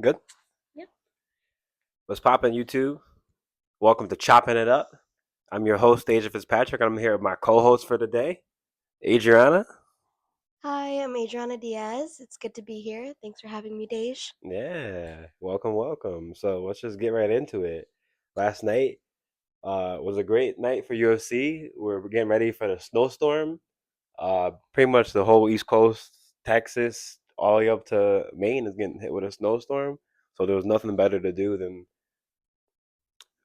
Good. Yep. What's poppin', YouTube? Welcome to Chopping It Up. I'm your host, Asia Fitzpatrick. I'm here with my co-host for the day, Adriana. Hi, I'm Adriana Diaz. It's good to be here. Thanks for having me, Dej. Yeah, welcome. So let's just get right into it. Last night was a great night for UFC. We're getting ready for the snowstorm. Pretty much the whole East Coast, Texas, all the way up to Maine is getting hit with a snowstorm. So there was nothing better to do than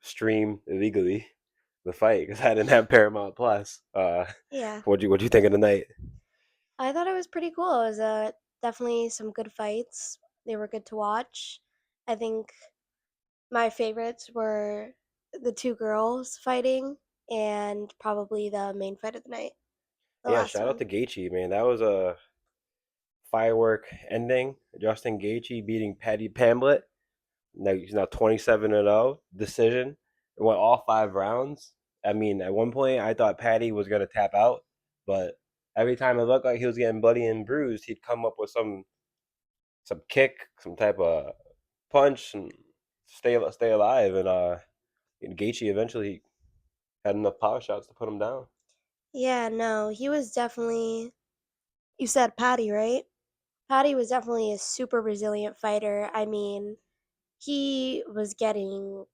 stream illegally the fight because I didn't have Paramount Plus. Yeah, What'd you think of the night? I thought it was pretty cool. It was definitely some good fights. They were good to watch. I think my favorites were the two girls fighting and probably the main fight of the night, the Yeah, last shout out one. to Gaethje, man. That was a firework ending. Justin Gaethje beating Paddy Pamblett. Now he's now 27-0 decision. It went all 5 rounds. I mean, at one point I thought Paddy was gonna tap out, but every time it looked like he was getting bloody and bruised, he'd come up with some kick, some type of punch, and stay alive. And Gaethje eventually had enough power shots to put him down. Yeah, no, he was definitely. You said Patty, right? Patty was definitely a super resilient fighter. I mean, he was getting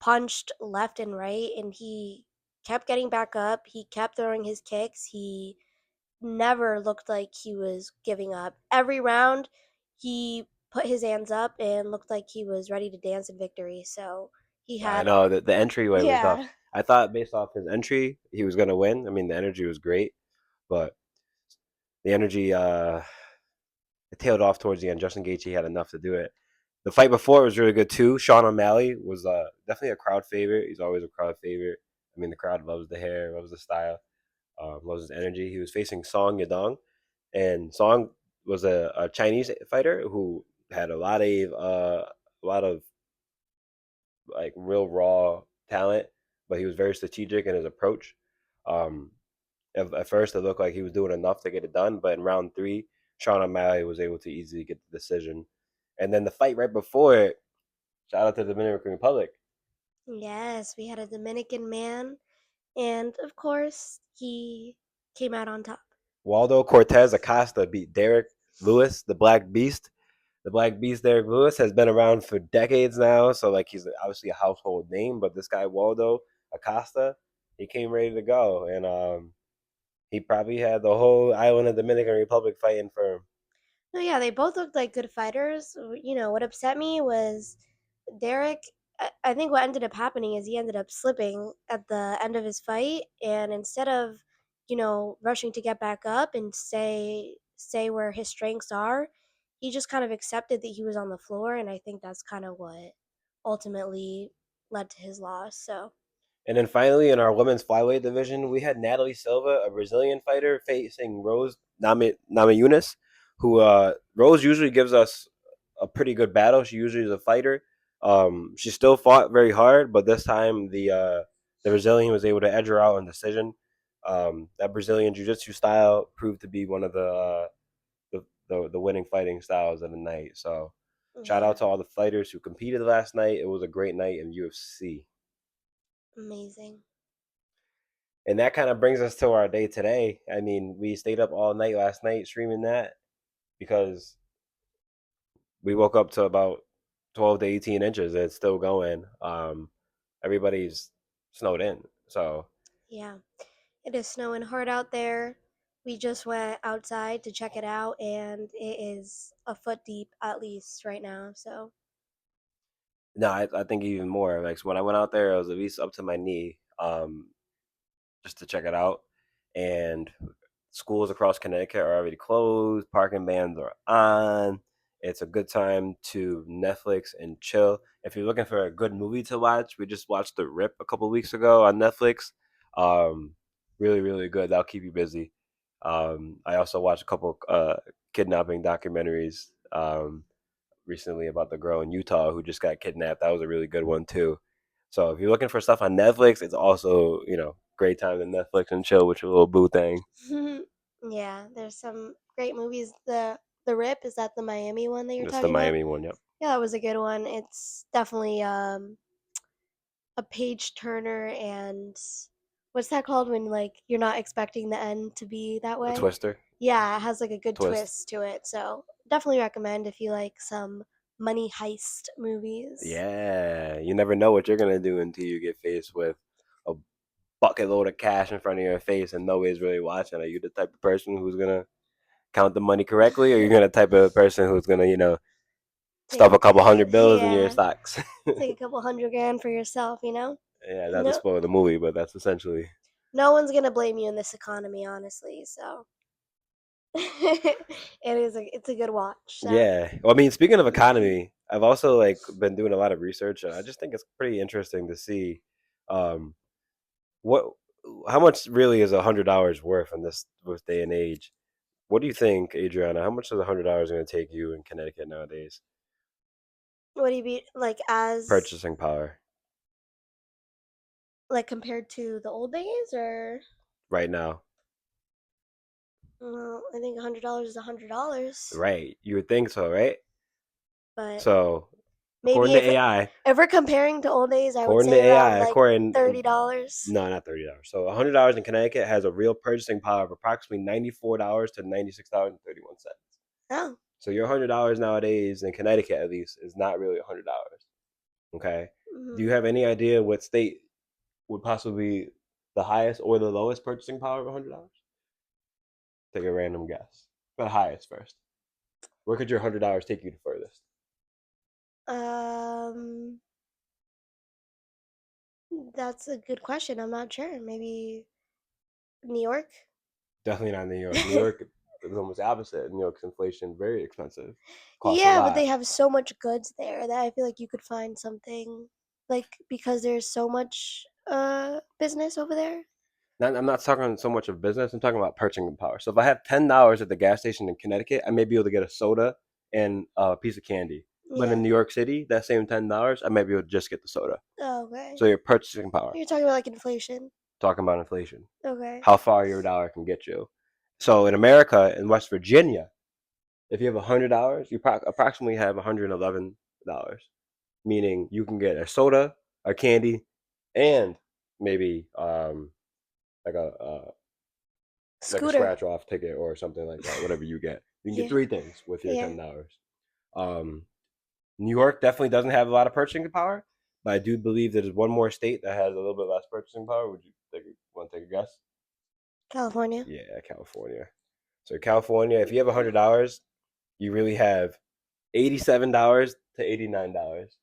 punched left and right, and he kept getting back up. He kept throwing his kicks. He never looked like he was giving up. Every round, he put his hands up and looked like he was ready to dance in victory. So he I had, know that the entryway was tough. yeah, I thought based off his entry, he was gonna win. I mean, the energy was great, but the energy it tailed off towards the end. Justin Gaethje had enough to do it. The fight before was really good too. Sean O'Malley was definitely a crowd favorite. He's always a crowd favorite. I mean, the crowd loves the hair, loves the style, loves his energy. He was facing Song Yadong, and Song was a Chinese fighter who had a lot of like real raw talent, but he was very strategic in his approach. Um, at first, it looked like he was doing enough to get it done, but in round three, Sean O'Malley was able to easily get the decision. And then the fight right before it, shout out to the Dominican Republic. yes, we had a Dominican man, and of course, he came out on top. Waldo Cortez Acosta beat Derek Lewis, the Black Beast. The Black Beast, Derek Lewis, has been around for decades now, so like he's obviously a household name. But this guy Waldo Acosta, he came ready to go, and he probably had the whole island of Dominican Republic fighting for him. No, yeah, they both looked like good fighters. What upset me was Derek. I think what ended up happening is he ended up slipping at the end of his fight, and instead of, rushing to get back up and stay where his strengths are, he just kind of accepted that he was on the floor, and I think that's kind of what ultimately led to his loss. So, And then finally, in our women's flyweight division, we had Natalie Silva, a Brazilian fighter, facing Rose Namajunas, who Rose usually gives us a pretty good battle. She usually is a fighter. She still fought very hard, but this time the Brazilian was able to edge her out in decision. That Brazilian jiu-jitsu style proved to be one of the winning fighting styles of the night. So shout out yeah, to all the fighters who competed last night. It was a great night in UFC. amazing. And that kind of brings us to our day today. I mean, we stayed up all night last night streaming that because we woke up to about 12 to 18 inches and it's still going. Everybody's snowed in. So, Yeah. It is snowing hard out there. We just went outside to check it out, and it is a foot deep at least right now. So, no, I think even more. Like, so when I went out there, it was at least up to my knee just to check it out. And schools across Connecticut are already closed, parking bans are on. It's a good time to Netflix and chill. If you're looking for a good movie to watch, we just watched The Rip a couple weeks ago on Netflix. Um, really, really good. That'll keep you busy. I also watched a couple kidnapping documentaries recently about the girl in Utah who just got kidnapped. That was a really good one too. So if you're looking for stuff on Netflix, it's also great time to Netflix and chill with your little boo thing. yeah, there's some great movies. The Rip, is that the Miami one that you're It's the talking about? Miami one. Yep. Yeah, that was a good one. It's definitely a page turner, and what's that called when like you're not expecting the end to be that The way? Twister Yeah, it has like a good twist. twist to it. So definitely recommend if you like some money heist movies. Yeah, you never know what you're gonna do until you get faced with a bucket load of cash in front of your face and nobody's really watching. Are you the type of person who's gonna count the money correctly, or are you gonna type of person who's gonna, stuff Take a couple hundred bills in your yeah, socks? take a couple hundred grand for yourself, you know? Yeah, not to No spoil the movie, but that's essentially. no one's gonna blame you in this economy, honestly, so it's a good watch, so Yeah. Well, I mean, speaking of economy, I've also like been doing a lot of research, and I just think it's pretty interesting to see, um, what, how much really is $100 worth in this day and age. What do you think, Adriana? How much is $100 going to take you in Connecticut nowadays? what do you be like as Purchasing power like compared to the old days or right now, well, I think $100 is $100, right? You would think so, right? but So, according maybe to AI, if we're comparing to old days, I would according to say AI, around like according $30. no, not $30. So $100 in Connecticut has a real purchasing power of approximately $94 to $96.31. Oh. So your $100 nowadays in Connecticut, at least, is not really $100. Okay. Do you Mhm. have any idea what state would possibly be the highest or the lowest purchasing power of $100? Take a random guess. The highest first. Where could your $100 take you the furthest? Um, that's a good question. I'm not sure. Maybe New York? Definitely not New York. New York is almost the opposite. New York's inflation very expensive, costs a Yeah, but they lot. have so much goods there that I feel like you could find something like because there's so much business over there. I'm not talking so much of business. I'm talking about purchasing power. So if I have $10 at the gas station in Connecticut, I may be able to get a soda and a piece of candy. But in Yeah. New York City, that same $10, I may be able to just get the soda. Oh, okay. So your purchasing power. You're talking about like inflation. Talking about inflation, Okay. how far your dollar can get you. So in America, in West Virginia, if you have $100, you approximately have $111, meaning you can get a soda, a candy, and maybe like a Scooter. scratch off ticket or something like that. Whatever you get, you can get Yeah. three things with your Yeah. $10. Um, New York definitely doesn't have a lot of purchasing power, but I do believe there's one more state that has a little bit less purchasing power. Would you want to take a guess? California. Yeah, California. So California, if you have $100, you really have $87 to $89.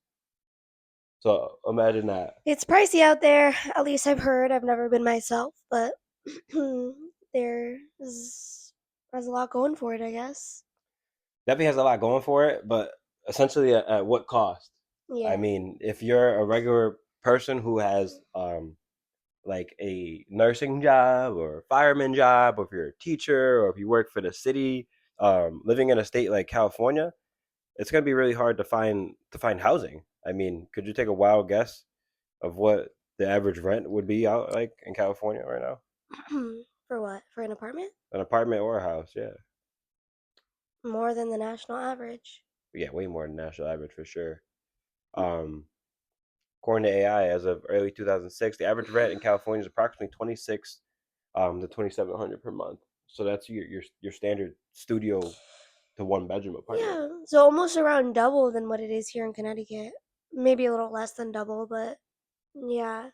So imagine that. It's pricey out there. At least I've heard. I've never been myself, but there's a lot going for it, I guess. Definitely has a lot going for it, but essentially at what cost? I Yeah. mean, if you're a regular person who has like a nursing job or a fireman job, or if you're a teacher, or if you work for the city, living in a state like California, it's gonna be really hard to find housing. I mean, could you take a wild guess of what the average rent would be out like in California right now? For what? For an apartment? An apartment or a house, yeah. More than the national average. Yeah, way more than national average for sure. Um, According to AI, as of early 2006, the average rent in California is approximately 26 to 2,700 per month. So that's your standard studio to one bedroom apartment. Yeah, so almost around double than what it is here in Connecticut. Maybe a little less than double, but yeah,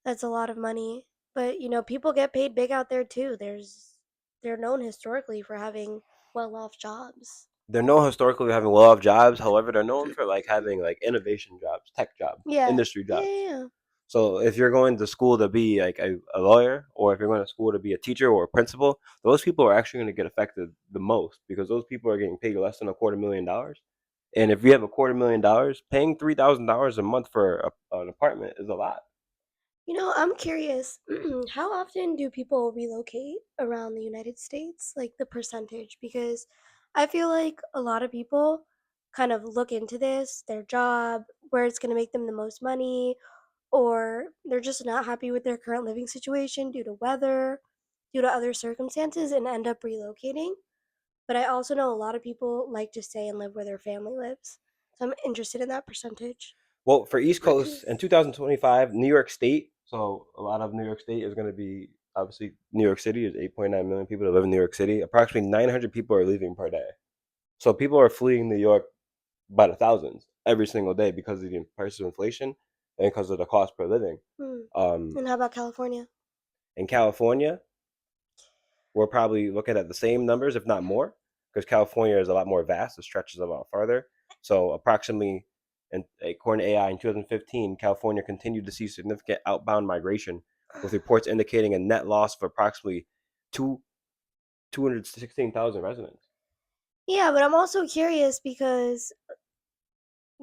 that's a lot of money. But people get paid big out there too. They're known historically for having well-off jobs. They're known historically having well-off jobs. However, they're known for like having like innovation jobs, tech jobs, Yeah, industry yeah, jobs. yeah. So if you're going to school to be like a lawyer, or if you're going to school to be a teacher or a principal, those people are actually going to get affected the most because those people are getting paid less than $250,000. And if you have $250,000, paying $3,000 a month for an apartment is a lot. I'm curious. How often do people relocate around the United States? Like the percentage? Because I feel like a lot of people kind of look into this, their job, where it's going to make them the most money, or they're just not happy with their current living situation due to weather, due to other circumstances, and end up relocating. But I also know a lot of people like to stay and live where their family lives. So I'm interested in that percentage. Well, for East Coast in 2025, New York State. So a lot of New York State is going to be obviously New York City. There's 8.9 million people that live in New York City. Approximately 900 people are leaving per day. So people are fleeing New York by the thousands every single day because of the price of inflation and because of the cost per living. Hmm. Um, And how about California? in California, we're probably looking at the same numbers, if not more, because California is a lot more vast. It stretches a lot farther. So approximately, and according to AI, in 2015, California continued to see significant outbound migration, with reports indicating a net loss of approximately two 216,000 residents. Yeah, but I'm also curious because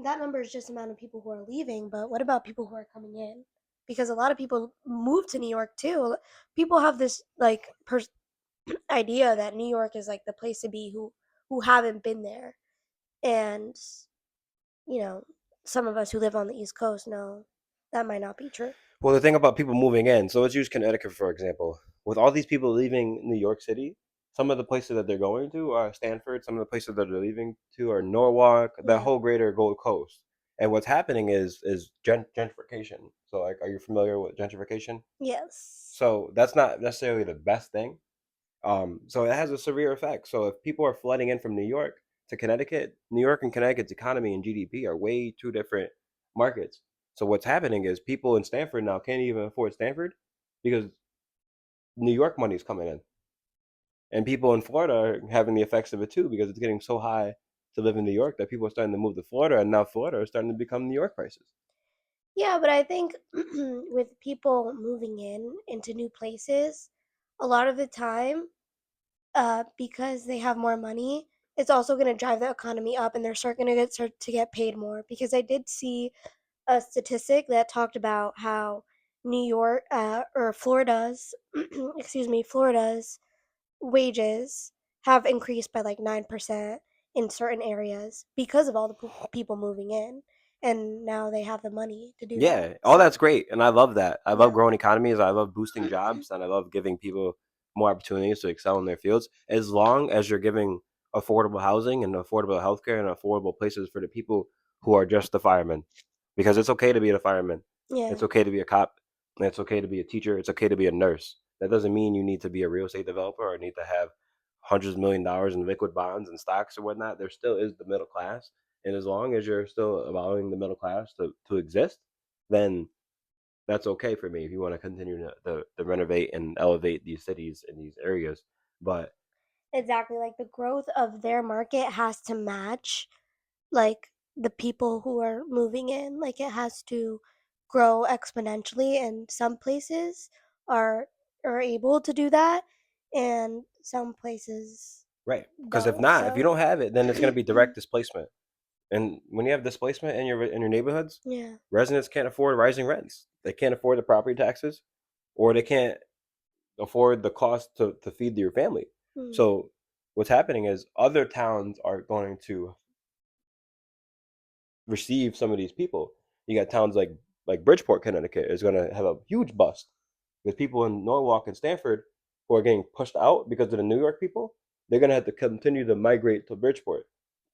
that number is just the amount of people who are leaving, but what about people who are coming in? Because a lot of people move to New York too. People have this like idea that New York is like the place to be who haven't been there. And you know, some of us who live on the East Coast know that might not be true. Well, the thing about people moving in, so let's use Connecticut for example. With all these people leaving New York City, some of the places that they're going to are Stanford. Some of the places that they're leaving to are Norwalk, the Yeah. whole greater Gold Coast. And what's happening is gentrification. So, like, are you familiar with gentrification? Yes. So that's not necessarily the best thing. So it has a severe effect. So if people are flooding in from New York to Connecticut, New York and Connecticut's economy and GDP are way two different markets. So what's happening is people in Stanford now can't even afford Stanford because New York money is coming in, and people in Florida are having the effects of it too because it's getting so high to live in New York that people are starting to move to Florida, and now Florida is starting to become New York prices. Yeah, but I think with people moving into new places, a lot of the time, because they have more money, it's also going to drive the economy up, and they're start to get paid more. Because I did see a statistic that talked about how New York or Florida's, excuse me, Florida's wages have increased by like 9% in certain areas because of all the people moving in, and now they have the money to do that. Yeah, all So that's great, and I love that. I love yeah. growing economies. I love boosting jobs, and I love giving people more opportunities to excel in their fields. As long as you're giving affordable housing and affordable healthcare and affordable places for the people who are just the firemen, because it's okay to be a fireman, Yeah. it's okay to be a cop, and it's okay to be a teacher. It's okay to be a nurse. That doesn't mean you need to be a real estate developer or need to have hundreds of $1 million in liquid bonds and stocks or whatnot. There still is the middle class, and as long as you're still allowing the middle class to exist, then that's okay for me if you want to continue to renovate and elevate these cities and these areas. But Exactly. Like the growth of their market has to match like the people who are moving in. Like it has to grow exponentially, and some places are are able to do that, and some places right, because if don't. not, if you So don't have it, then it's going to be direct displacement. And when you have displacement in your neighborhoods, yeah. residents can't afford rising rents. They can't afford the property taxes, or they can't afford the cost to feed your family. Mm. So what's happening is other towns are going to receive some of these people. You got towns like Bridgeport, Connecticut, is going to have a huge bust because people in Norwalk and Stanford who are getting pushed out because of the New York people, they're going to have to continue to migrate to Bridgeport,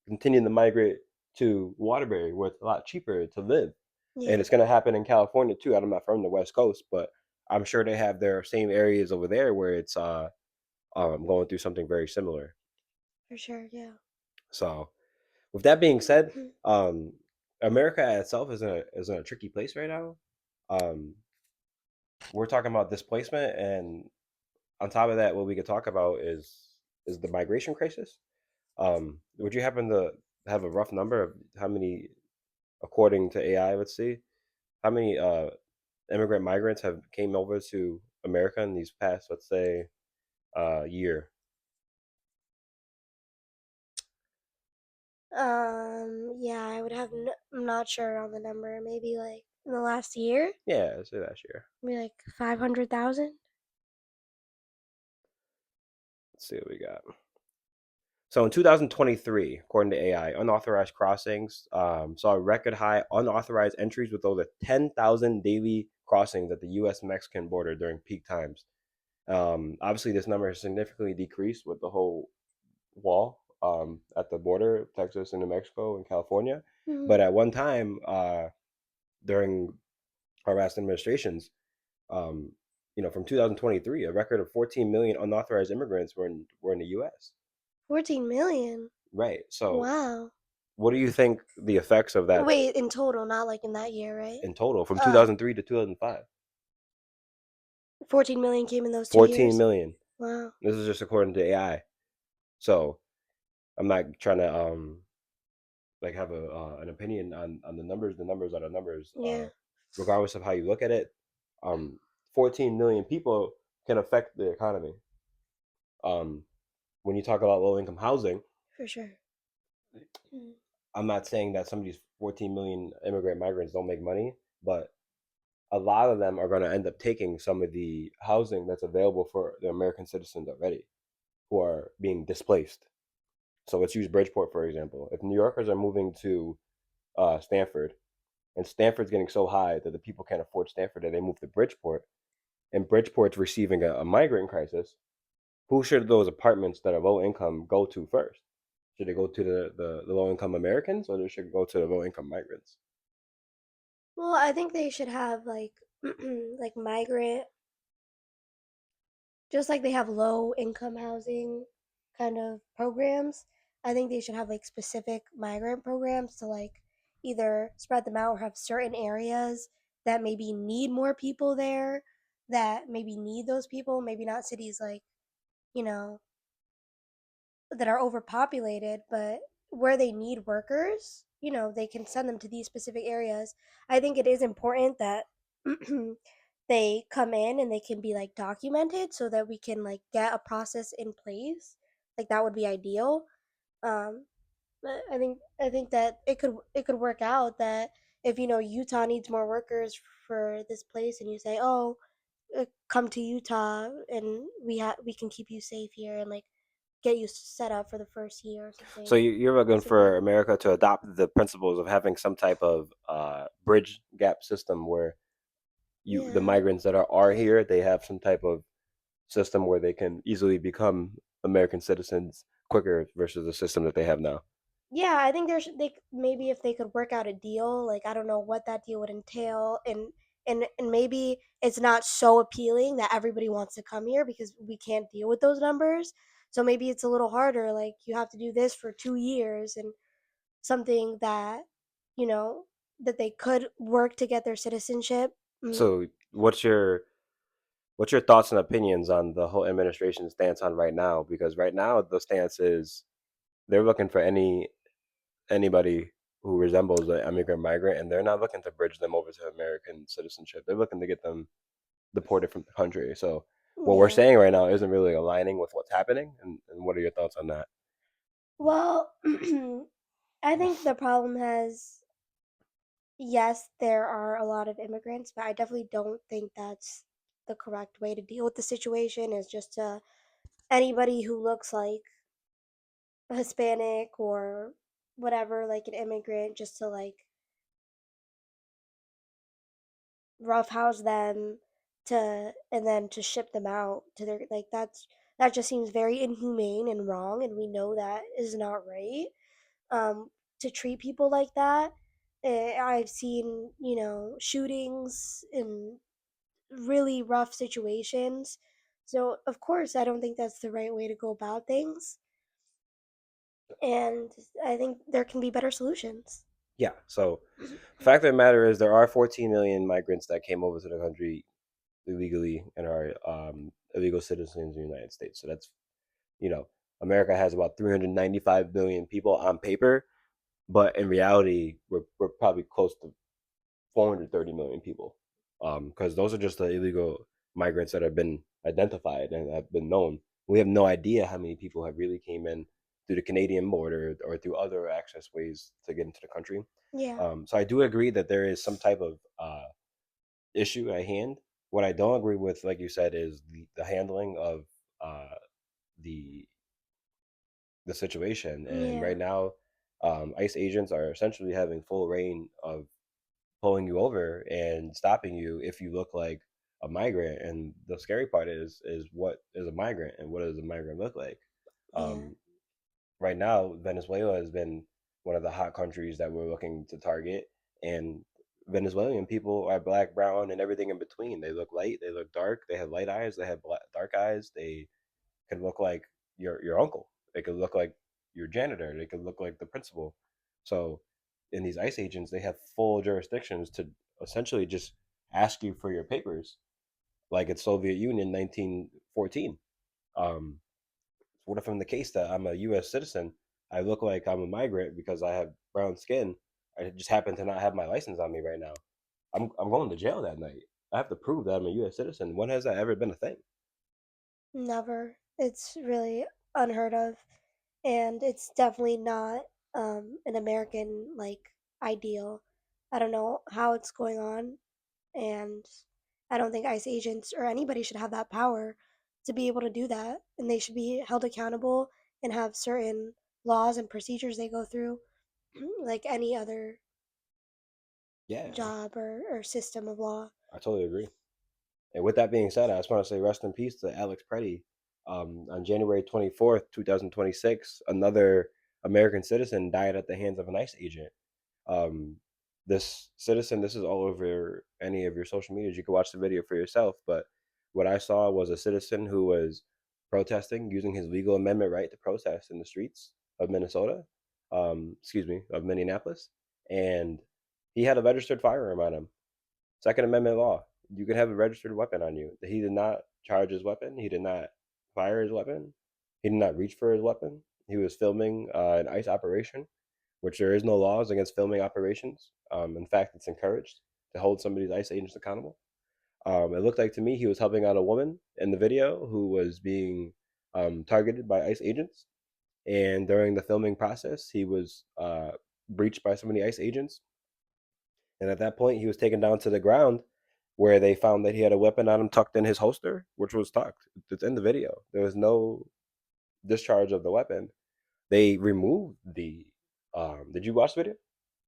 continue to migrate to Waterbury, where it's a lot cheaper to live. And Yeah, it's going to happen in California too. I'm not from the West Coast, but I'm sure they have their same areas over there where it's going through something very similar. for sure. Yeah. So, with that being said, um, America itself is in a tricky place right now. Um, we're talking about displacement, and on top of that, what we could talk about is the migration crisis. Would you happen to have a rough number of how many, according to AI, let's see, how many immigrant migrants have came over to America in these past, let's say, year? Yeah, I would have. I'm not sure on the number. Maybe like in the last year, Yeah, let's say last year. maybe like 500,000. Let's see what we got. So in 2023, according to AI, unauthorized crossings saw record high unauthorized entries with over 10,000 daily crossings at the U.S. Mexican border during peak times. Obviously, this number has significantly decreased with the whole wall at the border, Texas and New Mexico and California. Mhm. But at one time, during our last administrations, um, from 2023, a record of 14 million unauthorized immigrants were in the U.S. 14 million. Right. So, Wow. what do you think the effects of that Wait, in total, not like in that year, right? in total from Uh, 2003 to 2005? 14 million came in those 14 2 years. million. Wow. This is just according to AI. So, I'm not trying to like have an opinion on the numbers. The numbers are the numbers. Yeah, Regardless of how you look at it, um, 14 million people can affect the economy. Um, when you talk about low income housing, for sure. Mm. I'm not saying that some of these 14 million immigrant migrants don't make money, but a lot of them are going to end up taking some of the housing that's available for the American citizens already who are being displaced. So let's use Bridgeport, for example. If New Yorkers are moving to Stanford, and Stanford's getting so high that the people can't afford Stanford that they move to Bridgeport, and Bridgeport's receiving a migrant crisis, who should those apartments that are low income go to first? Should they go to the low income Americans, or they should go to the low income migrants? Well, I think they should have like like migrant, just like they have low income housing kind of programs. I think they should have like specific migrant programs to like either spread them out or have certain areas that maybe need more people there, that maybe need those people, maybe not cities like, you know, that are overpopulated, but where they need workers, they can send them to these specific areas. I think it is important that they come in and they can be like documented so that we can like get a process in place. Like that would be ideal. Um, but I think that it could work out that if Utah needs more workers for this place and you say, oh, come to Utah and we can keep you safe here and like get you set up for the first year or So something. you're looking Something. for America to adopt the principles of having some type of bridge gap system where the Yeah. migrants that are here, they have some type of system where they can easily become American citizens quicker versus the system that they have now. Yeah, I think they maybe if they could work out a deal, like I don't know what that deal would entail, and maybe it's not so appealing that everybody wants to come here because we can't deal with those numbers. So maybe it's a little harder. Like you have to do this for 2 years and something that you know that they could work to get their citizenship. Mm, So what's your thoughts and opinions on the whole administration stance on right now? Because right now the stance is they're looking for anybody who resembles an immigrant migrant, and they're not looking to bridge them over to American citizenship. They're looking to get them deported from the country. So what we're yeah. saying right now isn't really aligning with what's happening. And what are your thoughts on that? Well, I think the problem has yes, there are a lot of immigrants, but I definitely don't think that's the correct way to deal with the situation is just to anybody who looks like a Hispanic or whatever, like an immigrant, just to like roughhouse them to and then to ship them out to their like that just seems very inhumane and wrong and we know that is not right. To treat people like that. I've seen, shootings in really rough situations. So, of course, I don't think that's the right way to go about things. And I think there can be better solutions. Yeah. So the fact of the matter is, there are 14 million migrants that came over to the country illegally and are illegal citizens in the United States. So that's you know, America has about 395 million people on paper, but in reality, we're probably close to 430 million people, because those are just the illegal migrants that have been identified and have been known. We have no idea how many people have really came in through the Canadian border or through other access ways to get into the country. Yeah, So I do agree that there is some type of issue at hand. What I don't agree with, like you said, is the handling of uh, the the situation. And yeah, right now, ICE agents are essentially having full reign of pulling you over and stopping you if you look like a migrant. And the scary part is what is a migrant and what does a migrant look like? yeah. Um, right now, Venezuela has been one of the hot countries that we're looking to target, and Venezuelan people are black, brown, and everything in between. They look light, they look dark, they have light eyes, they have dark eyes. They can look like your uncle. They could look like your janitor. They could look like the principal. So, in these ICE agents, they have full jurisdictions to essentially just ask you for your papers, like it's Soviet Union 1914. Um, what if in the case that I'm a U.S. citizen, I look like I'm a migrant because I have brown skin. I just happen to not have my license on me right now. I'm going to jail that night. I have to prove that I'm a U.S. citizen. When has that ever been a thing? Never. It's really unheard of, and it's definitely not an American like ideal. I don't know how it's going on, and I don't think ICE agents or anybody should have that power to be able to do that, and they should be held accountable and have certain laws and procedures they go through, like any other Yeah, job or system of law. I totally agree. And with that being said, I just want to say rest in peace to Alex Preddy. On January 24th, 2026, another American citizen died at the hands of an ICE agent. Um, this citizen, this is all over any of your social medias. You can watch the video for yourself. But what I saw was a citizen who was protesting, using his legal amendment right to protest in the streets of Minnesota, excuse me, of Minneapolis. And he had a registered firearm on him. Second Amendment law. You can have a registered weapon on you. He did not charge his weapon. He did not fire his weapon. He did not reach for his weapon. He was filming an ICE operation, which there is no laws against filming operations. In fact, it's encouraged to hold somebody's ICE agents accountable. It looked like to me he was helping out a woman in the video who was being targeted by ICE agents. And during the filming process, he was breached by so many ICE agents. And at that point, he was taken down to the ground where they found that he had a weapon on him tucked in his holster, which was tucked. It's in the video. There was no discharge of the weapon. They removed the. Did you watch the video?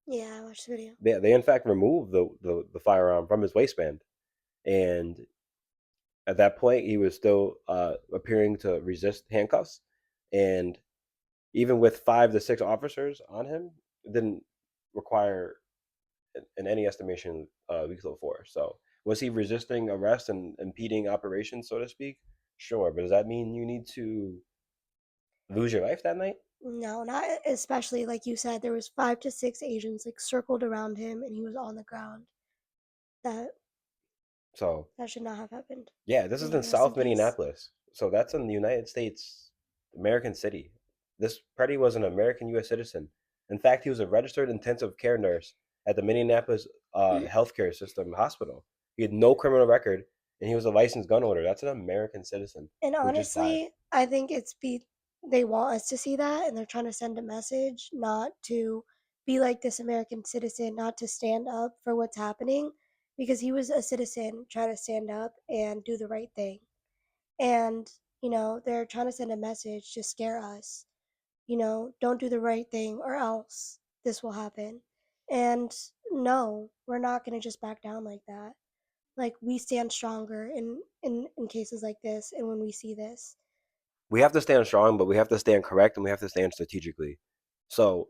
Yeah, I watched the video. They in fact removed the firearm from his waistband, and at that point, he was still appearing to resist handcuffs, and even with 5 to 6 officers on him, it didn't require in any estimation, lethal force. So was he resisting arrest and impeding operations, so to speak? Sure, but does that mean you need to lose your life that night? No, not especially like you said. There was 5 to 6 agents like circled around him, and he was on the ground. That So that should not have happened. yeah, this is May in he rest in South peace. Minneapolis. So that's in the United States, American city. This Preddy was an American U.S. citizen. In fact, he was a registered intensive care nurse at the Minneapolis healthcare system hospital. He had no criminal record, and he was a licensed gun owner. That's an American citizen And who just died. honestly, I think they want us to see that, and they're trying to send a message not to be like this American citizen, not to stand up for what's happening, because he was a citizen trying to stand up and do the right thing. And they're trying to send a message to scare us. Don't do the right thing or else this will happen. And no, we're not going to just back down like that. Like we stand stronger in cases like this and when we see this. We have to stand strong, but we have to stand correct and we have to stand strategically. So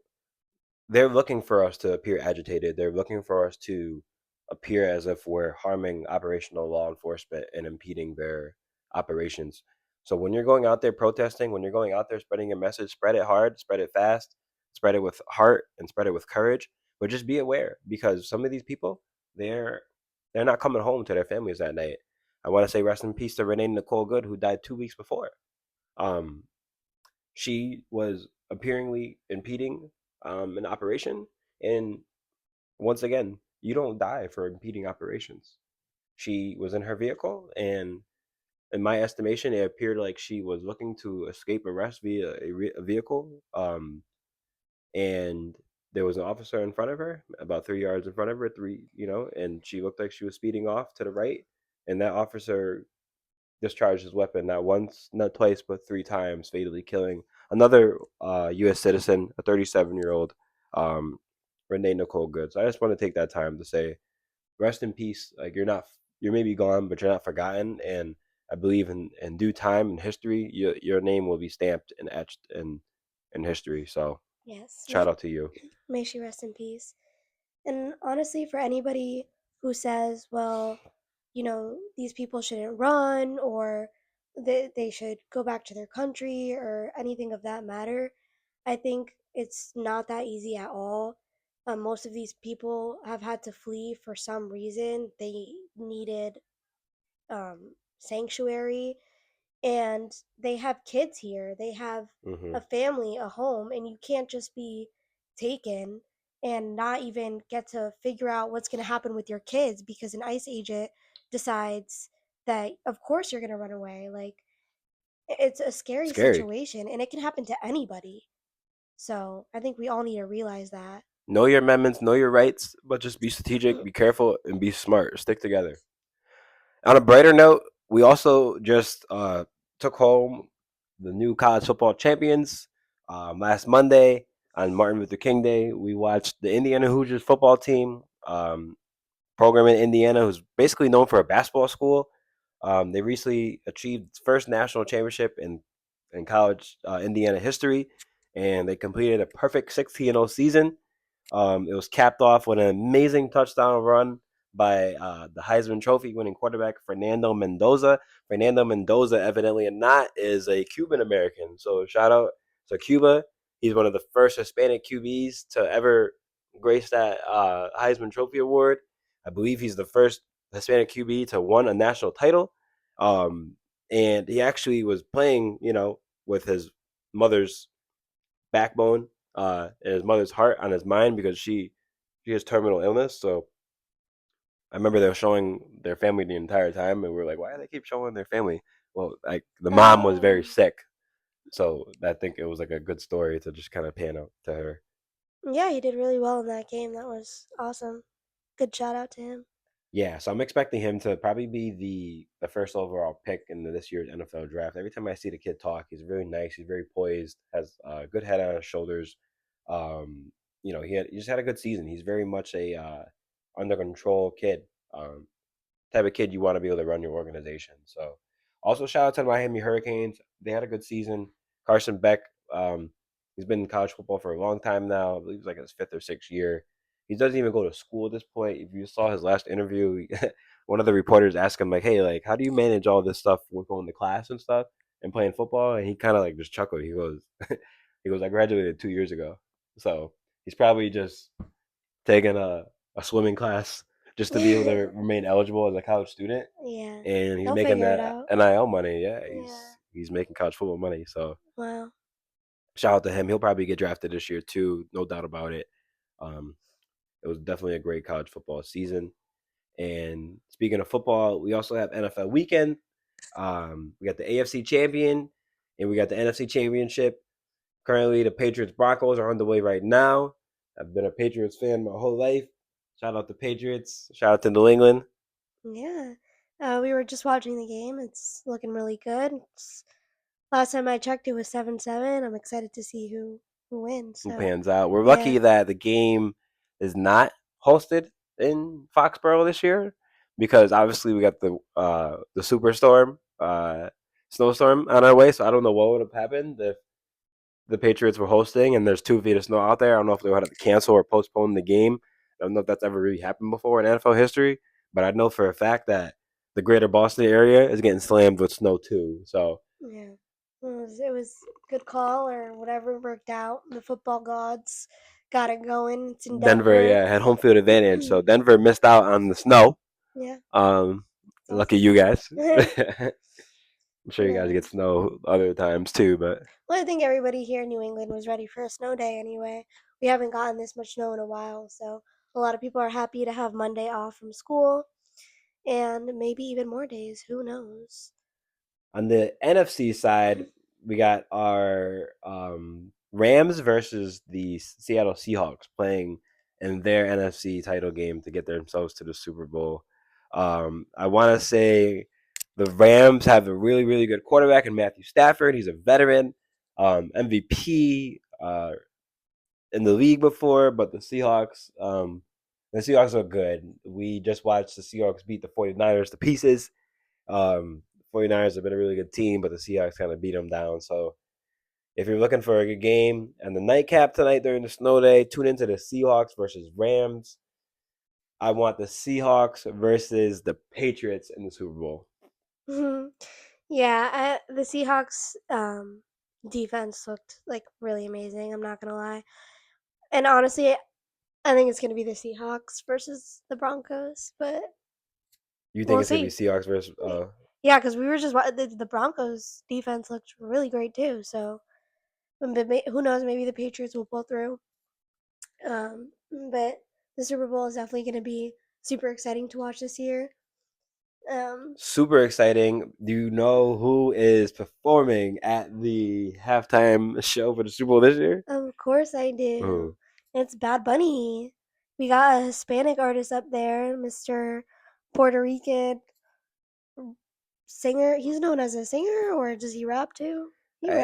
they're looking for us to appear agitated. They're looking for us to appear as if we're harming operational law enforcement and impeding their operations. So when you're going out there protesting, when you're going out there spreading your message, spread it hard, spread it fast, spread it with heart, and spread it with courage. But just be aware because some of these people, they're they're not coming home to their families that night. I want to say rest in peace to Renee Nicole Good, who died 2 weeks before. Um, she was appearingly impeding an operation, and once again, you don't die for impeding operations. She was in her vehicle, and in my estimation, it appeared like she was looking to escape arrest via a vehicle. And there was an officer in front of her, about 3 yards in front of her, and she looked like she was speeding off to the right. And that officer discharged his weapon not once, not twice, but 3 times, fatally killing another U.S. citizen, a 37-year-old um, Renee Nicole Good. So I just want to take that time to say, rest in peace. Like you're maybe gone, but you're not forgotten. And I believe in due time in history, your name will be stamped and etched in history. So Yes, shout out to you. may she rest in peace. And honestly, for anybody who says, well, these people shouldn't run or they should go back to their country or anything of that matter, I think it's not that easy at all. Most of these people have had to flee for some reason. They needed sanctuary, and they have kids here. They have Hmm. a family, a home, and you can't just be taken and not even get to figure out what's going to happen with your kids because an ICE agent decides that, of course, you're going to run away. Like, it's a scary Scary. situation, and it can happen to anybody. So I think we all need to realize that. Know your amendments, know your rights, but just be strategic, be careful, and be smart. Stick together. On a brighter note, we also just took home the new college football champions last Monday on Martin Luther King Day. We watched the Indiana Hoosiers football team program in Indiana, who's basically known for a basketball school. They recently achieved its first national championship in college Indiana history, and they completed a perfect 16-0 season. It was capped off with an amazing touchdown run by the Heisman Trophy winning quarterback Fernando Mendoza. Fernando Mendoza, evidently or not, is a Cuban American. So shout out to Cuba. He's one of the first Hispanic QBs to ever grace that Heisman Trophy award. I believe he's the first Hispanic QB to win a national title. Um, and he actually was playing, with his mother's backbone and his mother's heart on his mind because she has terminal illness. So I remember they were showing their family the entire time, and we were like, why do they keep showing their family? Well, like the mom was very Oh, sick, so I think it was like a good story to just kind of pan out to her. yeah, he did really well in that game. That was awesome. Good shout out to him. Yeah, so I'm expecting him to probably be the first overall pick in this year's NFL draft. Every time I see the kid talk, he's really nice. He's very poised, has a good head on his shoulders. Um, he just had a good season. He's very much a under control kid. Type of kid you want to be able to run your organization. So, also shout out to the Miami Hurricanes. They had a good season. Carson Beck, um, he's been in college football for a long time now. I believe it's like his fifth or sixth year. He doesn't even go to school at this point. If you saw his last interview, one of the reporters asked him like, "Hey, like, how do you manage all this stuff with going to class and stuff and playing football?" And he kind of like just chuckled. He goes, "He goes, I graduated 2 years ago, so he's probably just taking a swimming class just to be able to remain eligible as a college student, Yeah, and he's they'll making figure it that out. NIL money. Yeah, Yeah. he's making college football money. So Wow. shout out to him. He'll probably get drafted this year too, no doubt about it. Um, it was definitely a great college football season. And speaking of football, we also have NFL weekend. We got the AFC champion and we got the NFC championship. Currently, the Patriots Broncos are on the way right now. I've been a Patriots fan my whole life. Shout out to Patriots. Shout out to New England. Yeah. We were just watching the game. It's looking really good. Last time I checked, it was 7-7. I'm excited to see who wins. Who So, pans out? We're yeah. lucky that the game is not hosted in Foxborough this year because obviously we got the superstorm, snowstorm on our way. So I don't know what would have happened if the Patriots were hosting and there's 2 feet of snow out there. I don't know if they would have to cancel or postpone the game. I don't know if that's ever really happened before in NFL history, but I know for a fact that the greater Boston area is getting slammed with snow too. So Yeah. It was good call or whatever worked out. The football gods got it going. It's in Denver, Denver. yeah, had home field advantage. So Denver missed out on the snow. Yeah. Um, It's lucky awesome. you guys. Yeah. I'm sure you guys get snow other times too, but Well, I think everybody here in New England was ready for a snow day anyway. We haven't gotten this much snow in a while, so a lot of people are happy to have Monday off from school and maybe even more days. Who knows? on the NFC side, we got our Rams versus the Seattle Seahawks playing in their NFC title game to get themselves to the Super Bowl. I want to say the Rams have a really, really good quarterback in Matthew Stafford. He's a veteran, MVP in the league before, but the Seahawks are good. We just watched the Seahawks beat the 49ers to pieces. 49ers have been a really good team, but the Seahawks kind of beat them down. So If you're looking for a good game and the nightcap tonight during the snow day, tune into the Seahawks versus Rams. I want the Seahawks versus the Patriots in the Super Bowl. Yeah, the Seahawks defense looked like really amazing. I'm not gonna lie, and honestly, I think it's gonna be the Seahawks versus the Broncos, but You think we'll it's gonna be see. Seahawks versus? Yeah, because we were just the Broncos defense looked really great too. So, who knows? Maybe the Patriots will pull through. But the Super Bowl is definitely going to be super exciting to watch this year. Um, Super exciting. Do you know who is performing at the halftime show for the Super Bowl this year? of course I do. Who? It's Bad Bunny. We got a Hispanic artist up there, Mr. Puerto Rican singer. He's known as a singer, or does he rap too? He He's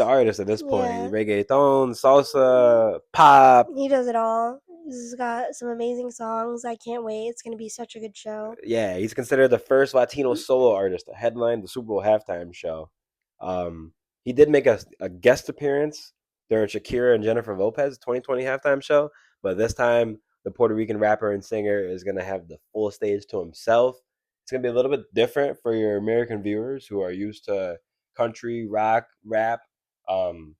an raps. artist at this point. Yeah. Reggaeton, salsa, pop. He does it all. He's got some amazing songs. I can't wait. It's going to be such a good show. Yeah, he's considered the first Latino solo artist to headline the Super Bowl halftime show. Um, he did make a guest appearance during Shakira and Jennifer Lopez 2020 halftime show, but this time the Puerto Rican rapper and singer is going to have the full stage to himself. It's going to be a little bit different for your American viewers who are used to country, rock, rap. Um,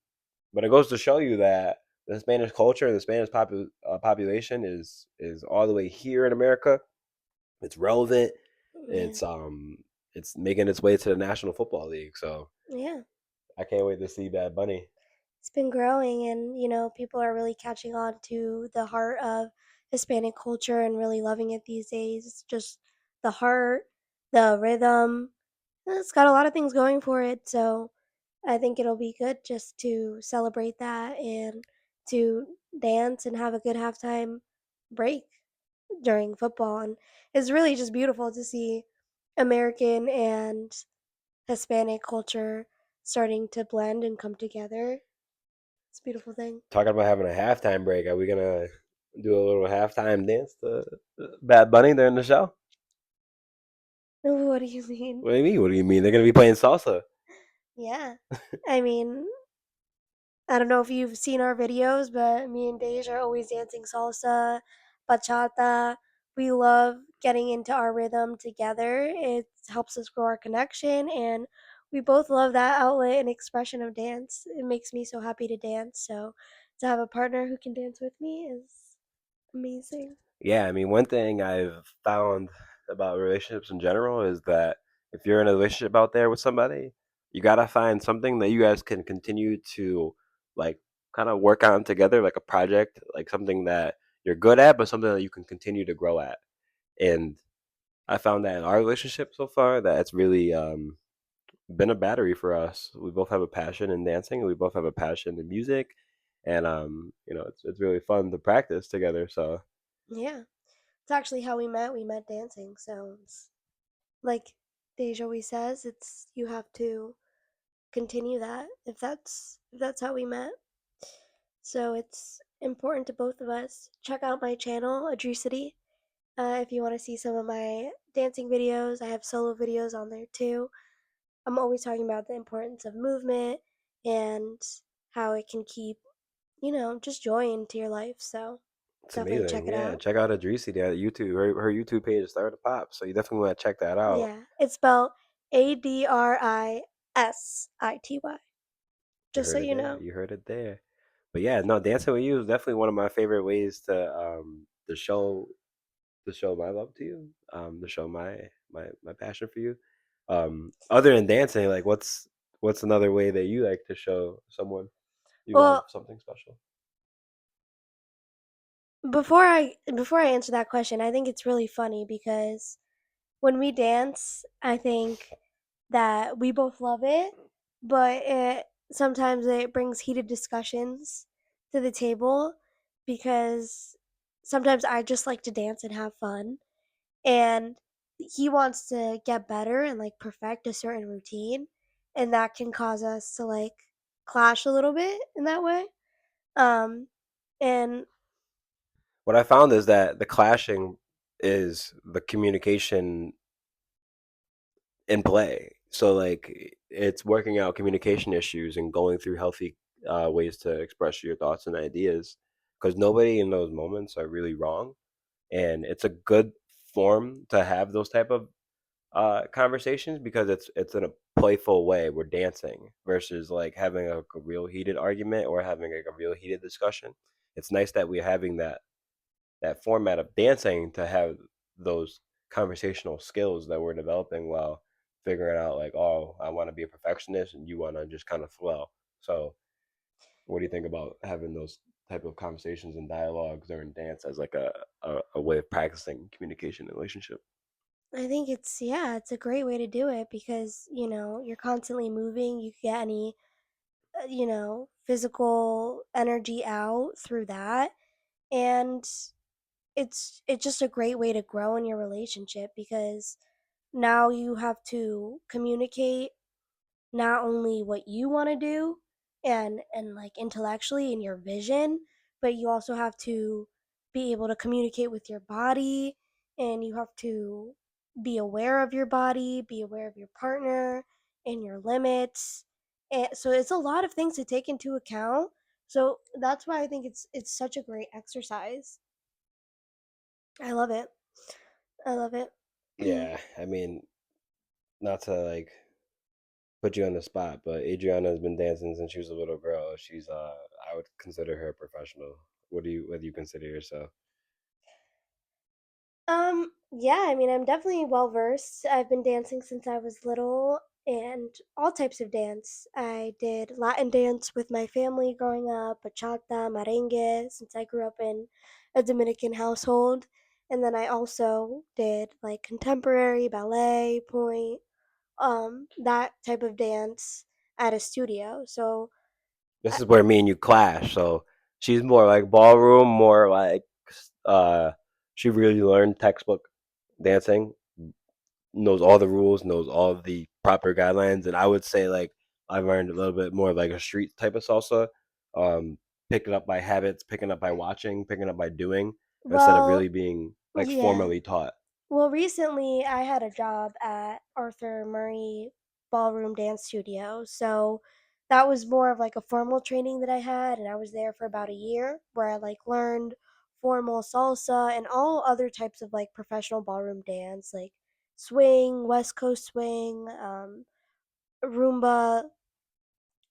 but it goes to show you that the Spanish culture and the Spanish population is all the way here in America. It's relevant. Yeah. It's making its way to the National Football League. So Yeah. I can't wait to see Bad Bunny. It's been growing, and people are really catching on to the heart of Hispanic culture and really loving it these days. It's just the heart, the rhythm. It's got a lot of things going for it, so I think it'll be good just to celebrate that and to dance and have a good halftime break during football. And it's really just beautiful to see American and Hispanic culture starting to blend and come together. It's a beautiful thing. Talking about having a halftime break, are we gonna do a little halftime dance to Bad Bunny during the show? What do you mean? What do you mean? What do you mean? They're gonna be playing salsa. Yeah. I mean, I don't know if you've seen our videos, but me and Beige are always dancing salsa, bachata. We love getting into our rhythm together. It helps us grow our connection, and we both love that outlet and expression of dance. It makes me so happy to dance. So to have a partner who can dance with me is amazing. Yeah, I mean, one thing I've found about relationships in general is that if you're in a relationship out there with somebody, you gotta find something that you guys can continue to like kind of work on together, like a project, like something that you're good at, but something that you can continue to grow at. And I found that in our relationship so far, that it's really been a battery for us. We both have a passion in dancing, and we both have a passion in music, and it's really fun to practice together. So Yeah. It's actually how we met. We met dancing. So it's like Deja always says, it's you have to continue that if that's how we met. So it's important to both of us. Check out my channel, Adrisity, if you want to see some of my dancing videos. I have solo videos on there too. I'm always talking about the importance of movement and how it can keep, just joy into your life. So it's definitely amazing. check it Yeah, out. check out Adrisity at YouTube. Her YouTube page is starting to pop, so you definitely want to check that out. Yeah, it's spelled Adrisity. You Just so heard it you there. know. You heard it there. But yeah, no, dancing with you is definitely one of my favorite ways to show my love to you, to show my passion for you. Other than dancing, like what's another way that you like to show someone you love Well, something special? before I answer that question, I think it's really funny because when we dance, I think that we both love it, but sometimes it brings heated discussions to the table because sometimes I just like to dance and have fun, and he wants to get better and like perfect a certain routine, and that can cause us to like clash a little bit in that way. Um, and What I found is that the clashing is the communication in play. So like it's working out communication issues and going through healthy ways to express your thoughts and ideas, because nobody in those moments are really wrong, and it's a good form to have those type of conversations because it's in a playful way. We're dancing versus like having a real heated argument or having like a real heated discussion. It's nice that we're having that format of dancing to have those conversational skills that we're developing while figuring out like, oh, I want to be a perfectionist and you want to just kind of flow. So what do you think about having those type of conversations and dialogues during dance as like a way of practicing communication and relationship? I think yeah, it's a great way to do it because, you're constantly moving. You get any, physical energy out through that. And it's just a great way to grow in your relationship because now you have to communicate not only what you want to do and like intellectually in your vision, but you also have to be able to communicate with your body, and you have to be aware of your body, be aware of your partner and your limits. And so it's a lot of things to take into account. So that's why I think it's such a great exercise. I love it. I love it. Yeah, I mean, not to like put you on the spot, but Adriana has been dancing since she was a little girl. She's I would consider her a professional. What do you consider yourself? Yeah, I mean, I'm definitely well versed. I've been dancing since I was little and all types of dance. I did Latin dance with my family growing up, bachata, merengue, since I grew up in a Dominican household. And then I also did like contemporary, ballet, point, that type of dance at a studio. So, This is where me and you clash. So she's more like ballroom, more like uh she really learned textbook dancing, knows all the rules, knows all the proper guidelines, and I would say like I learned a little bit more like a street type of salsa, um, picking up by habits, picking up by watching, picking up by doing, instead of well, really being like yeah. formally taught. Well, recently I had a job at Arthur Murray Ballroom Dance Studio. So that was more of like a formal training that I had, and I was there for about a year where I like learned formal salsa and all other types of like professional ballroom dance, like swing, West Coast swing, rumba,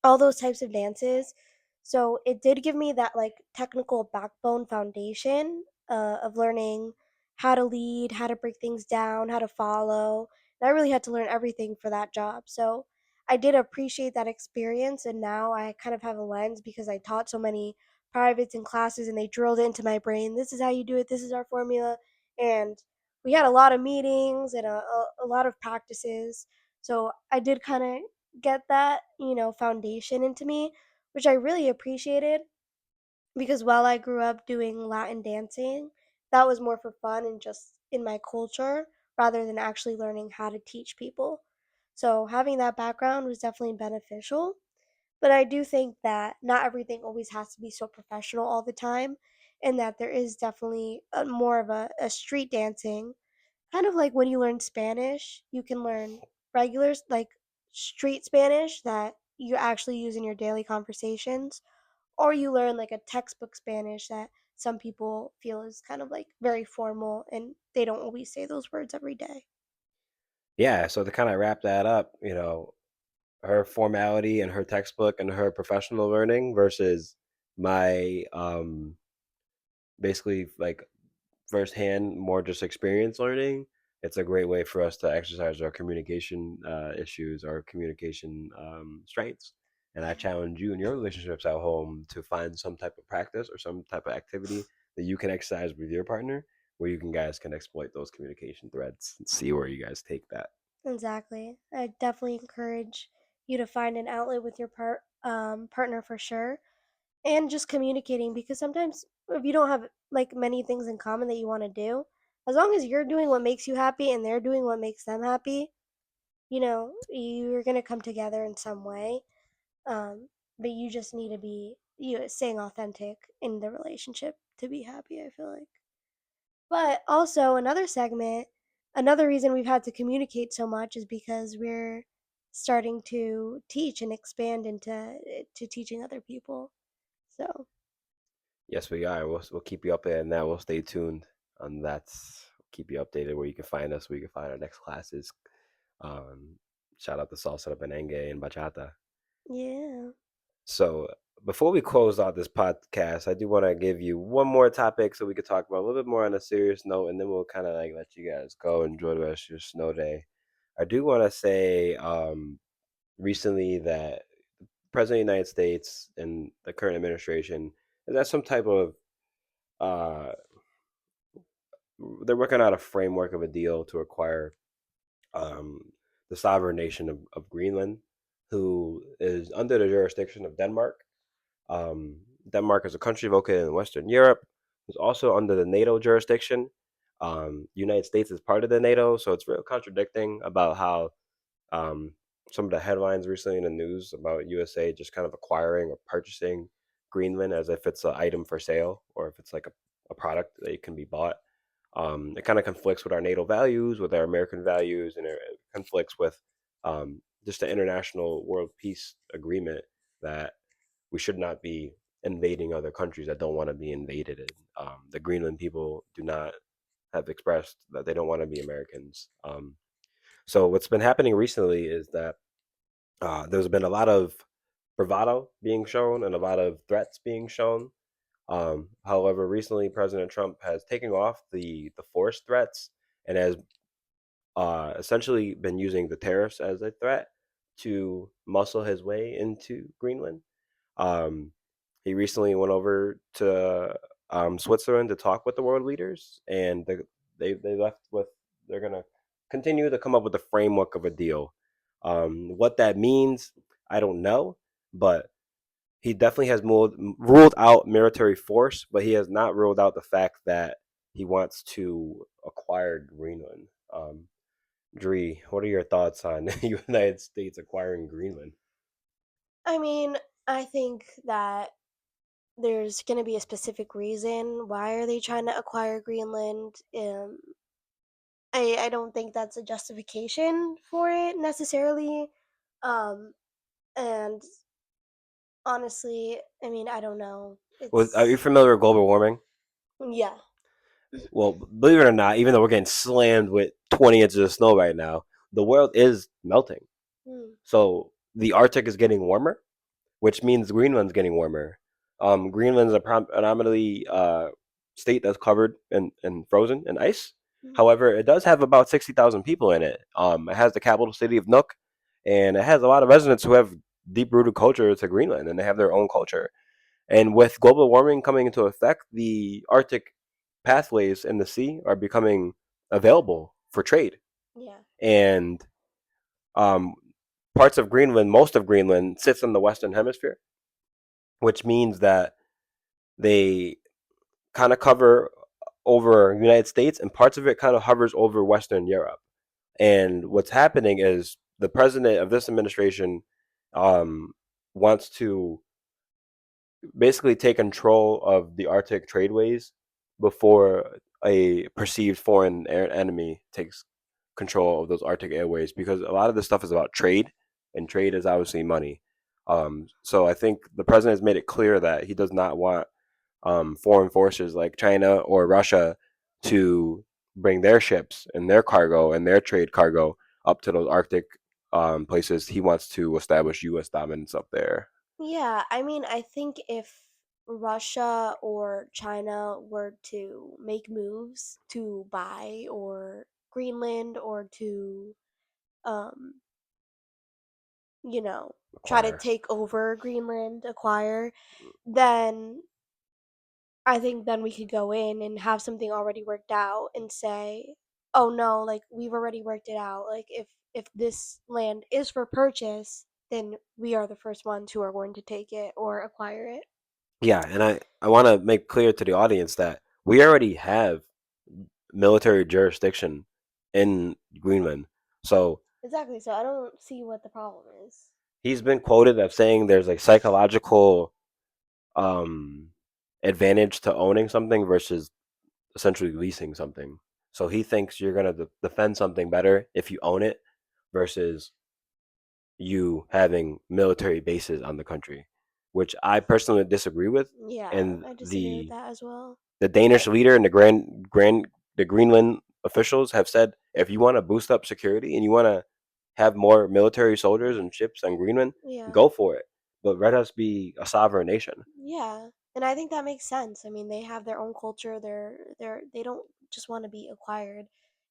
all those types of dances. So it did give me that like technical backbone foundation of learning how to lead, how to break things down, how to follow. And I really had to learn everything for that job. So I did appreciate that experience. And now I kind of have a lens because I taught so many privates and classes and they drilled it into my brain. This is how you do it. This is our formula. And we had a lot of meetings and a lot of practices. So I did kind of get that, foundation into me, which I really appreciated because while I grew up doing Latin dancing, that was more for fun and just in my culture rather than actually learning how to teach people. So having that background was definitely beneficial. But I do think that not everything always has to be so professional all the time, and that there is definitely more of a street dancing. Kind of like when you learn Spanish, you can learn regular, like street Spanish that you actually use in your daily conversations, or you learn like a textbook Spanish that some people feel is kind of like very formal and they don't always say those words every day. Yeah, so to kind of wrap that up, you know, her formality and her textbook and her professional learning versus my basically like firsthand, more just experience learning, it's a great way for us to exercise our communication issues, our communication strengths. And I challenge you in your relationships at home to find some type of practice or some type of activity that you can exercise with your partner, where you can guys can exploit those communication threads and see where you guys take that. Exactly. I definitely encourage you to find an outlet with your partner for sure, and just communicating because sometimes if you don't have like many things in common that you want to do, as long as you're doing what makes you happy and they're doing what makes them happy, you're gonna come together in some way. But you just need to be staying authentic in the relationship to be happy, I feel like. But also another reason we've had to communicate so much is because we're starting to teach and expand into to teaching other people. So Yes, we are. We'll keep you updated on that. We'll stay tuned on that. Keep you updated where you can find us, where you can find our next classes. Um, Shout out to Salsa, Benenge, and Bachata. yeah, So before we close out this podcast, I do want to give you one more topic so we could talk about a little bit more on a serious note, and then we'll kind of like let you guys go enjoy the rest of your snow day. I do want to say recently that the President of the United States and the current administration is at some type of uh, they're working out a framework of a deal to acquire um, the sovereign nation of Greenland, who is under the jurisdiction of Denmark. Um, Denmark is a country located in Western Europe. It's also under the NATO jurisdiction. United States is part of the NATO, so it's real contradicting about how um, some of the headlines recently in the news about USA just kind of acquiring or purchasing Greenland as if it's an item for sale or if it's like a product that it can be bought. It kind of conflicts with our NATO values, with our American values, and it conflicts with just the international world peace agreement that we should not be invading other countries that don't want to be invaded. And, the Greenland people do not have expressed that they don't want to be Americans. So what's been happening recently is that there's been a lot of bravado being shown and a lot of threats being shown. However, recently President Trump has taken off the force threats and has essentially been using the tariffs as a threat to muscle his way into Greenland. Um, he recently went over to Switzerland to talk with the world leaders, and they left with they're gonna continue to come up with a framework of a deal. What that means, I don't know, but he definitely has ruled out military force, but he has not ruled out the fact that he wants to acquire Greenland. Dree, what are your thoughts on the United States acquiring Greenland? I mean, I think that there's going to be a specific reason why are they trying to acquire Greenland. I don't think that's a justification for it necessarily. Um, and honestly, I mean, I don't know. Well, are you It's familiar with global warming? yeah. Well, believe it or not, even though we're getting slammed with 20 inches of snow right now, the world is melting. Hmm. So the Arctic is getting warmer, which means Greenland's getting warmer. Greenland's a predominantly state that's covered and frozen in ice. Hmm. However, it does have about 60,000 people in it. It has the capital city of Nuuk, and it has a lot of residents who have deep rooted culture to Greenland, and they have their own culture. And with global warming coming into effect, the Arctic pathways in the sea are becoming available for trade. Yeah. And um, parts of Greenland, most of Greenland, sits in the Western Hemisphere, which means that they kind of cover over the United States, and parts of it kind of hovers over Western Europe. And what's happening is the president of this administration um, wants to basically take control of the Arctic tradeways before a perceived foreign enemy takes control of those Arctic airways, because a lot of this stuff is about trade, and trade is obviously money. So I think the president has made it clear that he does not want foreign forces like China or Russia to bring their ships and their cargo and their trade cargo up to those Arctic places. He wants to establish U.S. dominance up there. Yeah, I mean, I think if Russia or China were to make moves to buy or Greenland or to um you know, try to Acquire. take over Greenland, acquire, then I think then we could go in and have something already worked out and say, "Oh no, like we've already worked it out. Like if this land is for purchase, then we are the first ones who are going to take it or acquire it." Yeah, and I want to make clear to the audience that we already have military jurisdiction in Greenland. So Exactly. So I don't see what the problem is. he's been quoted as saying there's a psychological um, advantage to owning something versus essentially leasing something. So he thinks you're going to defend something better if you own it versus you having military bases on the country, which I personally disagree with. Yeah, And I disagree with that as well. the Danish leader and the Greenland officials have said if you want to boost up security and you want to have more military soldiers and ships on Greenland, Yeah. go for it. But let us be a sovereign nation. Yeah. And I think that makes sense. I mean, they have their own culture. They don't just want to be acquired.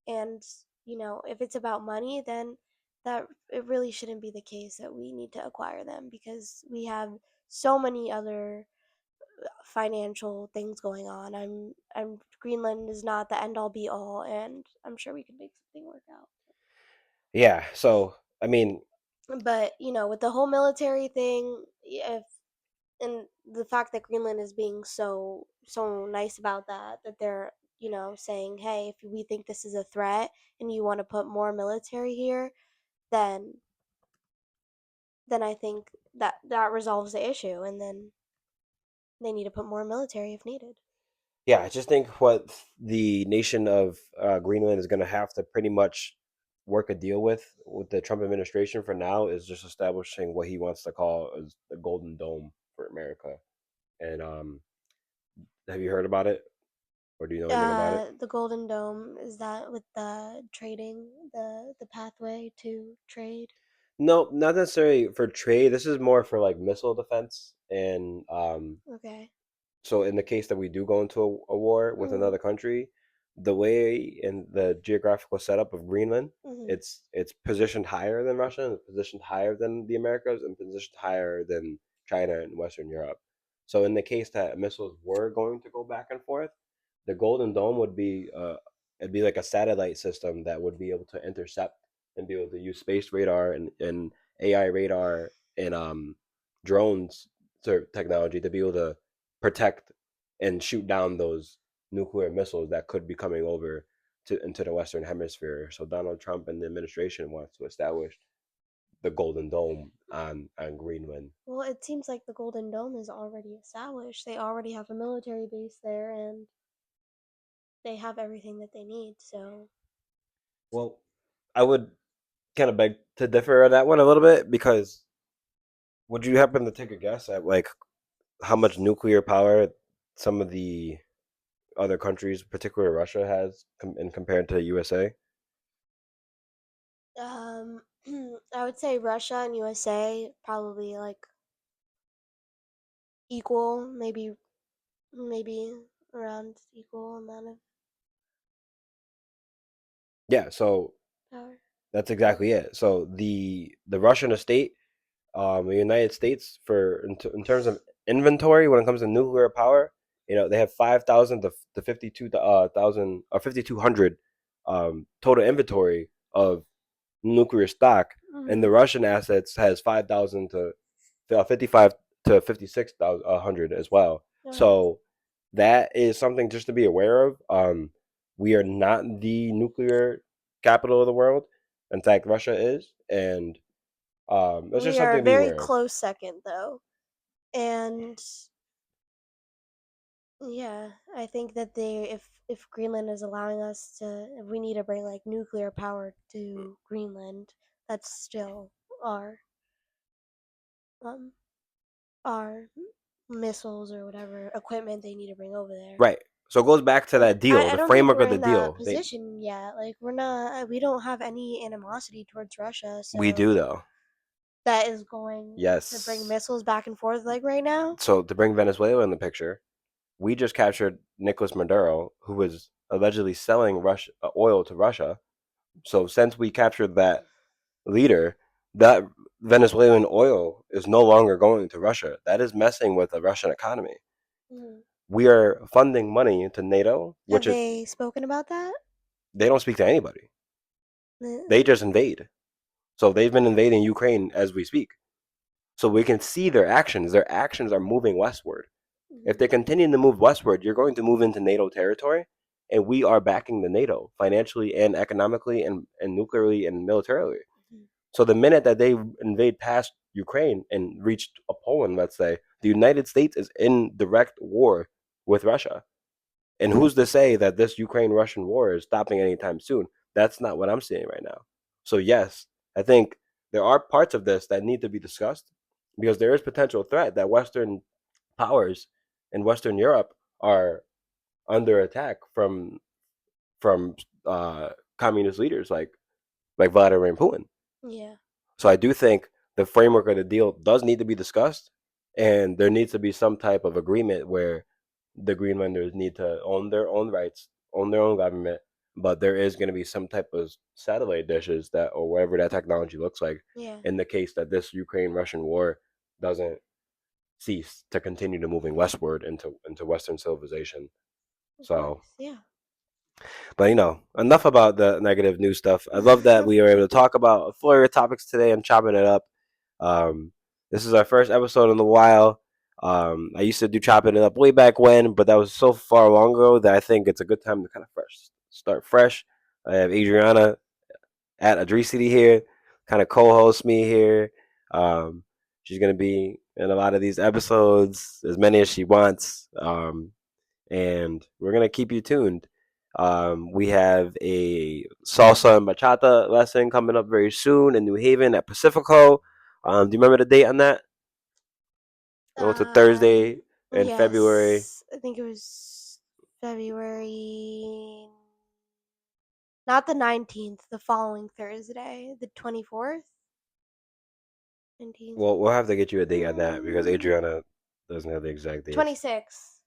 And, if it's about money, then that it really shouldn't be the case that we need to acquire them because we have so many other financial things going on. I'm Greenland is not the end all be all, and I'm sure we could make something work out. Yeah. So I mean, But with the whole military thing, if and the fact that Greenland is being so nice about that they're saying, hey, if we think this is a threat and you want to put more military here, then I think that resolves the issue, and then they need to put more military if needed. yeah, I just think what the nation of Greenland is going to have to pretty much work a deal with the Trump administration for now is just establishing what he wants to call as the Golden Dome for America. And have you heard about it, or do you know anything about it? The Golden Dome, is that with the trading, the pathway to trade? No, not necessarily for trade. This is more for like missile defense and Okay. so in the case that we do go into a war with Mhm. another country, the way and the geographical setup of Greenland, Mhm. it's positioned higher than Russia, and it's positioned higher than the Americas, and positioned higher than China and Western Europe. So in the case that missiles were going to go back and forth, the Golden Dome would be it'd be like a satellite system that would be able to intercept and be able to use space radar and AI radar and drones technology to be able to protect and shoot down those nuclear missiles that could be coming over into the Western Hemisphere. So Donald Trump and the administration wants to establish the Golden Dome on Greenland. Well, it seems like the Golden Dome is already established. They already have a military base there, and they have everything that they need. So, Well, I would kind of beg to differ on that one a little bit because would you happen to take a guess at like how much nuclear power some of the other countries, particularly Russia, has in compared to the USA? um, I would say Russia and USA probably like equal, maybe around equal amount of Yeah, so power. that's exactly it. So the Russian estate, the United States, for in terms of inventory when it comes to nuclear power, they have 5,000 to 52,000 or 5,200 total inventory of nuclear stock, and the Mhm. Russian assets has 5,000 to 55 to 56,100 as well. Okay. So that is something just to be aware of. We are not the nuclear capital of the world. In fact, Russia is, and it's just We are something a to be very aware of. close second though. And yeah, I think that if Greenland is allowing us to, if we need to bring like nuclear power to Greenland, that's still our um our missiles or whatever equipment they need to bring over there. Right. So it goes back to But that deal, I the don't think framework we're of the in that deal. position yet. Like we don't have any animosity towards Russia, We do so though. that is going to bring Yes. missiles back and forth like right now. So to bring Venezuela in the picture, we just captured Nicolas Maduro, who was allegedly selling oil to Russia. So since we captured that leader, that Venezuelan oil is no longer going to Russia. That is messing with the Russian economy. Mhm. We are funding money to NATO, Have which is they spoken about that? they don't speak to anybody. Uh, They just invade. So they've been invading Ukraine as we speak. So we can see their actions. Their actions are moving westward. If mhm, they continue to move westward, you're going to move into NATO territory, and we are backing the NATO financially and economically and nuclearly and militarily. mhm, So the minute that they invade past Ukraine and reach Poland, let's say, the United States is in direct war with Russia. And who's to say that this Ukraine Russian war is stopping anytime soon? That's not what I'm seeing right now. So yes, I think there are parts of this that need to be discussed because there is potential threat that Western powers in Western Europe are under attack from communist leaders like Vladimir Putin. Yeah. So I do think the framework of the deal does need to be discussed, and there needs to be some type of agreement where the Greenlanders need to own their own rights, own their own government, but there is going to be some type of satellite dishes that or whatever that technology looks like Yeah. in the case that this Ukraine-Russian war doesn't cease to continue to moving westward into Western civilization. Of So, course. Yeah. but enough about the negative news stuff. I love that we were able to talk about a flurry of topics today and chopping it up. Um, this is our first episode in a while. I used to do chopping it up way back when, but that was so far long ago that I think it's a good time to kind of start fresh. I have Adriana at Adrisity here, kind of co-host me here. She's gonna be in a lot of these episodes, as many as she wants, and we're gonna keep you tuned. We have a salsa and bachata lesson coming up very soon in New Haven at Pacifico. Do you remember the date on that? Oh, it's a Thursday in February. Yes. I think it was February, not the 19th, the following Thursday, the 24th, 19th, Well, we'll have to get you a date on that because Adriana doesn't have the exact dates. 26th.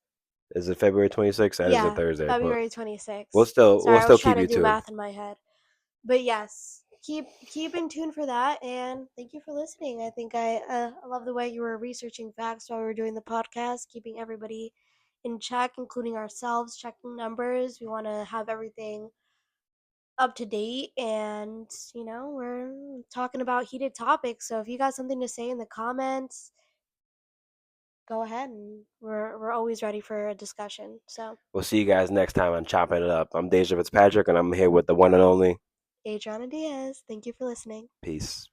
Is it February 26th? That is a Yeah, Thursday, but February we'll 26th. still Sorry, we'll I was still trying keep to you do tuned. math in my head. But yes, keep in tune for that, and thank you for listening. I think I love the way you were researching facts while we were doing the podcast, keeping everybody in check, including ourselves, checking numbers. We want to have everything up to date, and we're talking about heated topics. So if you got something to say in the comments, go ahead, and we're always ready for a discussion. So, We'll see you guys next time on Chopping It Up. I'm Deja Fitzpatrick, and I'm here with the one and only. Adriana Diaz, thank you for listening. Peace.